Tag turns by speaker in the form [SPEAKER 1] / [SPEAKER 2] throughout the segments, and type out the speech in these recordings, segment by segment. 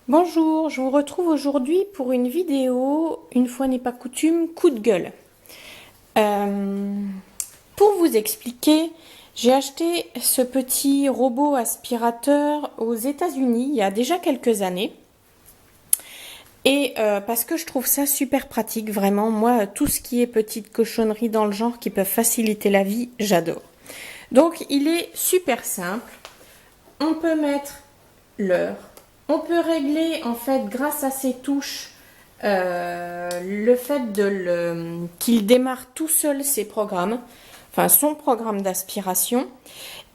[SPEAKER 1] Bonjour, je vous retrouve aujourd'hui pour une vidéo, une fois n'est pas coutume, coup de gueule. Pour vous expliquer, j'ai acheté ce petit robot aspirateur aux États-Unis il y a déjà quelques années. Et parce que je trouve ça super pratique, vraiment, moi, tout ce qui est petite cochonnerie dans le genre qui peuvent faciliter la vie, j'adore. Donc, il est super simple. On peut mettre l'heure. On peut régler, en fait, grâce à ces touches, le fait qu'il démarre tout seul ses programmes, enfin son programme d'aspiration.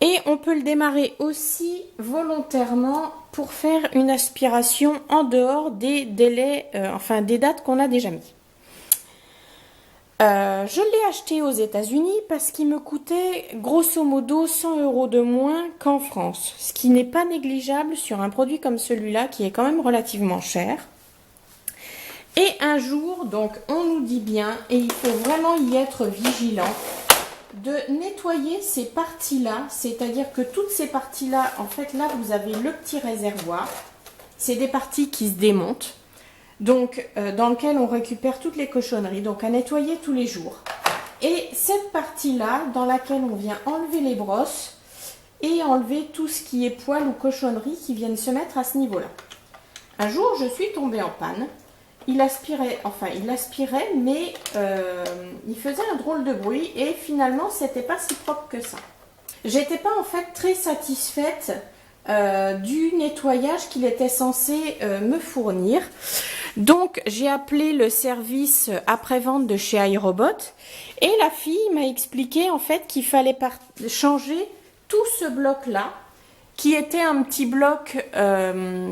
[SPEAKER 1] Et on peut le démarrer aussi volontairement pour faire une aspiration en dehors des délais, enfin des dates qu'on a déjà mis. Je l'ai acheté aux États-Unis parce qu'il me coûtait grosso modo 100 € de moins qu'en France, ce qui n'est pas négligeable sur un produit comme celui-là qui est quand même relativement cher. Et un jour, donc on nous dit bien, et il faut vraiment y être vigilant, de nettoyer ces parties-là, c'est-à-dire que toutes ces parties-là, en fait là vous avez le petit réservoir, c'est des parties qui se démontent. Donc, dans lequel on récupère toutes les cochonneries, donc à nettoyer tous les jours. Et cette partie-là, dans laquelle on vient enlever les brosses et enlever tout ce qui est poils ou cochonneries qui viennent se mettre à ce niveau-là. Un jour, je suis tombée en panne. Il aspirait, mais il faisait un drôle de bruit et finalement, c'était pas si propre que ça. J'étais pas en fait très satisfaite du nettoyage qu'il était censé me fournir. Donc j'ai appelé le service après-vente de chez iRobot et la fille m'a expliqué en fait qu'il fallait changer tout ce bloc-là qui était un petit bloc, un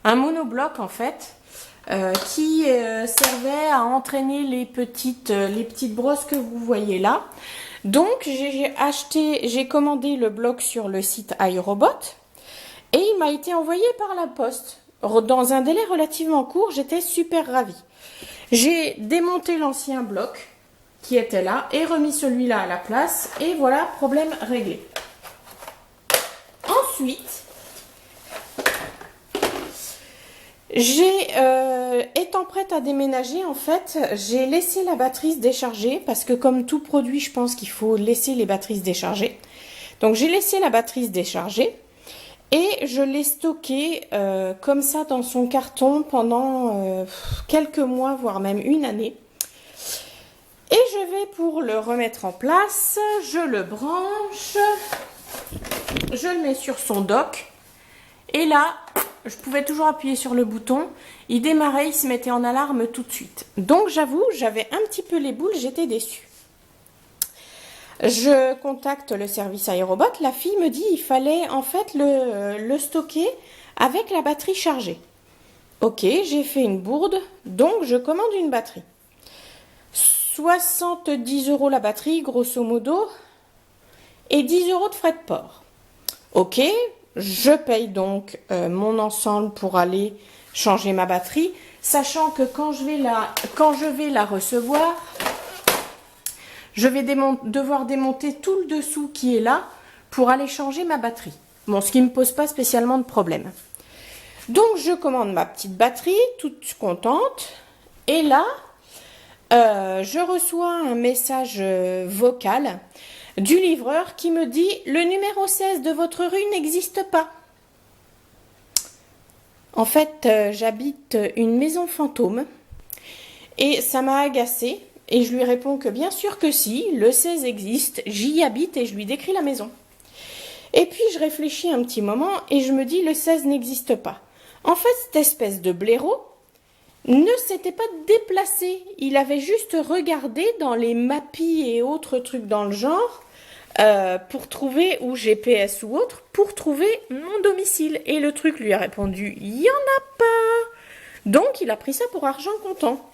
[SPEAKER 1] monobloc en fait, qui servait à entraîner les petites brosses que vous voyez là. Donc j'ai commandé le bloc sur le site iRobot et il m'a été envoyé par la poste. Dans un délai relativement court, j'étais super ravie. J'ai démonté l'ancien bloc qui était là et remis celui-là à la place et voilà, problème réglé. Ensuite, étant prête à déménager, en fait, j'ai laissé la batterie se décharger parce que comme tout produit, je pense qu'il faut laisser les batteries se décharger. Donc j'ai laissé la batterie se décharger. Et je l'ai stocké comme ça dans son carton pendant quelques mois, voire même une année. Et je vais pour le remettre en place, je le branche, je le mets sur son dock. Et là, je pouvais toujours appuyer sur le bouton. Il démarrait, il se mettait en alarme tout de suite. Donc j'avoue, j'avais un petit peu les boules, j'étais déçue. Je contacte le service iRobot, la fille me dit il fallait en fait le stocker avec la batterie chargée. Ok, j'ai fait une bourde, donc je commande une batterie. 70 € la batterie, grosso modo, et 10 € de frais de port. Ok, je paye donc mon ensemble pour aller changer ma batterie, sachant que quand je vais la recevoir, je vais devoir démonter tout le dessous qui est là pour aller changer ma batterie. Bon, ce qui ne me pose pas spécialement de problème. Donc, je commande ma petite batterie, toute contente. Et là, je reçois un message vocal du livreur qui me dit « Le numéro 16 de votre rue n'existe pas ». En fait, j'habite une maison fantôme et ça m'a agacée. Et je lui réponds que bien sûr que si, le 16 existe, j'y habite et je lui décris la maison. Et puis je réfléchis un petit moment et je me dis le 16 n'existe pas. En fait, cette espèce de blaireau ne s'était pas déplacé. Il avait juste regardé dans les mappis et autres trucs dans le genre pour trouver, ou GPS ou autre, pour trouver mon domicile. Et le truc lui a répondu, il n'y en a pas. Donc il a pris ça pour argent comptant.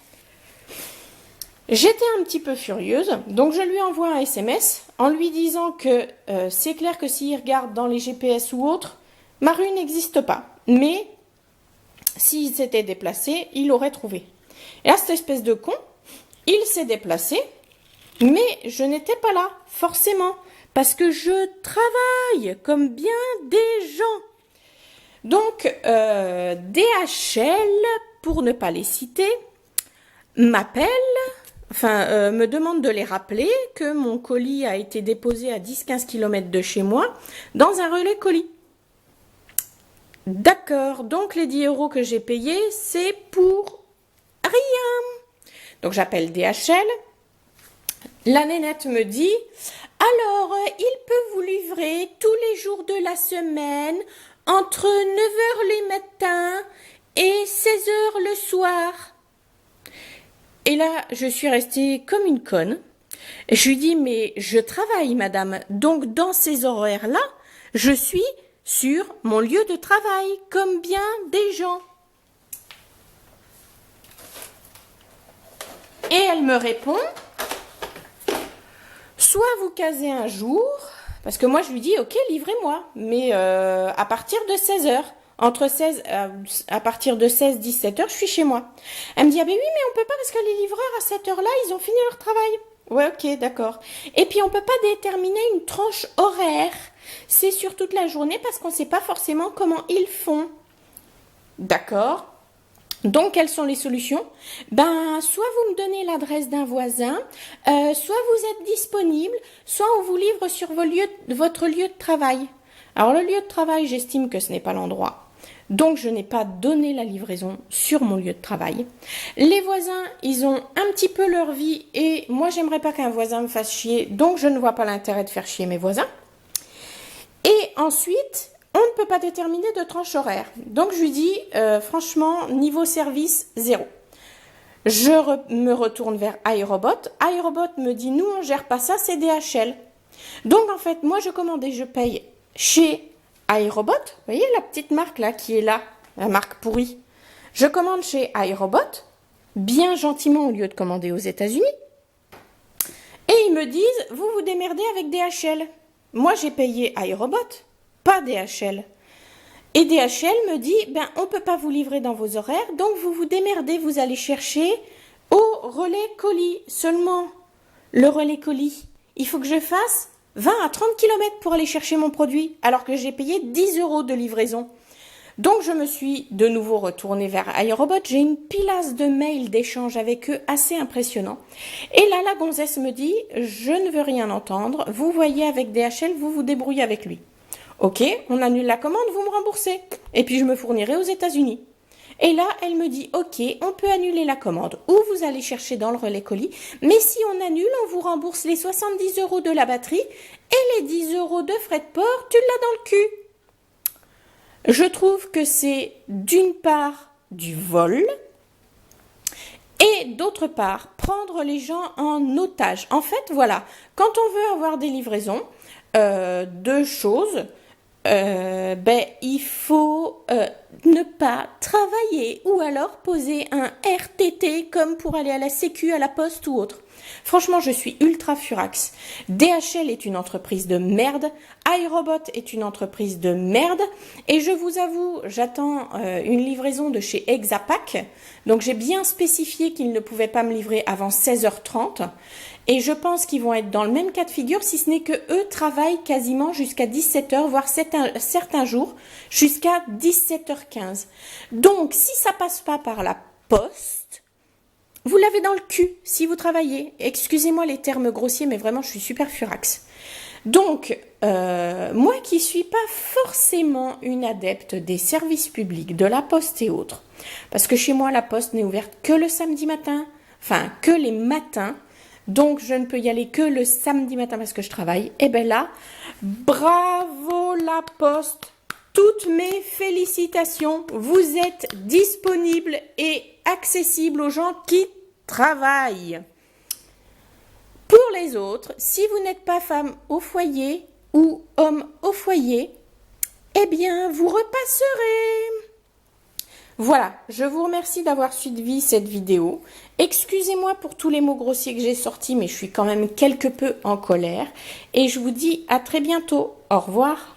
[SPEAKER 1] J'étais un petit peu furieuse, donc je lui envoie un SMS en lui disant que c'est clair que s'il regarde dans les GPS ou autres, ma rue n'existe pas. Mais s'il s'était déplacé, il l'aurait trouvé. Et là, cette espèce de con, il s'est déplacé, mais je n'étais pas là, forcément, parce que je travaille comme bien des gens. Donc, DHL, pour ne pas les citer, m'appelle, me demande de les rappeler que mon colis a été déposé à 10-15 km de chez moi dans un relais colis. D'accord, donc les 10 € que j'ai payés, c'est pour rien. Donc j'appelle DHL. La nénette me dit, alors il peut vous livrer tous les jours de la semaine entre 9 h les matins et 16 h le soir. Et là, je suis restée comme une conne. Je lui dis, mais je travaille, madame. Donc, dans ces horaires-là, je suis sur mon lieu de travail, comme bien des gens. Et elle me répond, soit vous casez un jour, parce que moi, je lui dis, ok, livrez-moi, mais à partir de 16 h. À partir de 16-17 h, je suis chez moi. Elle me dit, ah ben oui, mais on peut pas parce que les livreurs à cette heure-là, ils ont fini leur travail. Ouais, ok, d'accord. Et puis, on peut pas déterminer une tranche horaire. C'est sur toute la journée parce qu'on sait pas forcément comment ils font. D'accord. Donc, quelles sont les solutions? Ben, soit vous me donnez l'adresse d'un voisin, soit vous êtes disponible, soit on vous livre sur votre lieu de travail. Alors, le lieu de travail, j'estime que ce n'est pas l'endroit. Donc, je n'ai pas donné la livraison sur mon lieu de travail. Les voisins, ils ont un petit peu leur vie et moi, j'aimerais pas qu'un voisin me fasse chier. Donc, je ne vois pas l'intérêt de faire chier mes voisins. Et ensuite, on ne peut pas déterminer de tranche horaire. Donc, je lui dis, franchement, niveau service, 0. Je me retourne vers iRobot. iRobot me dit, nous, on gère pas ça, c'est DHL. Donc, en fait, moi, je commande et je paye chez iRobot, vous voyez la petite marque là qui est là, la marque pourrie. Je commande chez iRobot, bien gentiment au lieu de commander aux États-Unis. Et ils me disent, vous vous démerdez avec DHL. Moi j'ai payé iRobot, pas DHL. Et DHL me dit, ben on peut pas vous livrer dans vos horaires, donc vous vous démerdez, vous allez chercher au relais colis. Seulement, le relais colis, il faut que je fasse 20 à 30 km pour aller chercher mon produit, alors que j'ai payé 10 € de livraison. Donc, je me suis de nouveau retournée vers iRobot. J'ai une pilasse de mails d'échange avec eux assez impressionnant. Et là, la gonzesse me dit, je ne veux rien entendre. Vous voyez avec DHL, vous vous débrouillez avec lui. Ok, on annule la commande, vous me remboursez. Et puis, je me fournirai aux États-Unis. Et là, elle me dit, ok, on peut annuler la commande ou vous allez chercher dans le relais colis. Mais si on annule, on vous rembourse les 70 € de la batterie et les 10 € de frais de port, tu l'as dans le cul. Je trouve que c'est d'une part du vol et d'autre part prendre les gens en otage. En fait, voilà, quand on veut avoir des livraisons de choses, il faut ne pas travailler ou alors poser un RTT comme pour aller à la sécu, à la poste ou autre. Franchement, je suis ultra furax. DHL est une entreprise de merde. iRobot est une entreprise de merde. Et je vous avoue, j'attends une livraison de chez Exapack. Donc, j'ai bien spécifié qu'ils ne pouvaient pas me livrer avant 16 h 30. Et je pense qu'ils vont être dans le même cas de figure, si ce n'est que eux travaillent quasiment jusqu'à 17 h, voire certains jours jusqu'à 17 h 15. Donc, si ça passe pas par la poste, vous l'avez dans le cul si vous travaillez. Excusez-moi les termes grossiers, mais vraiment, je suis super furax. Donc, moi qui suis pas forcément une adepte des services publics, de la poste et autres, parce que chez moi, la poste n'est ouverte que le samedi matin, enfin, que les matins, donc je ne peux y aller que le samedi matin parce que je travaille. Et bien là, bravo la poste, toutes mes félicitations, vous êtes disponible et accessible aux gens qui travaillent. Pour les autres, si vous n'êtes pas femme au foyer ou homme au foyer, eh bien vous repasserez. Voilà, je vous remercie d'avoir suivi cette vidéo. Excusez-moi pour tous les mots grossiers que j'ai sortis, mais je suis quand même quelque peu en colère. Et je vous dis à très bientôt. Au revoir.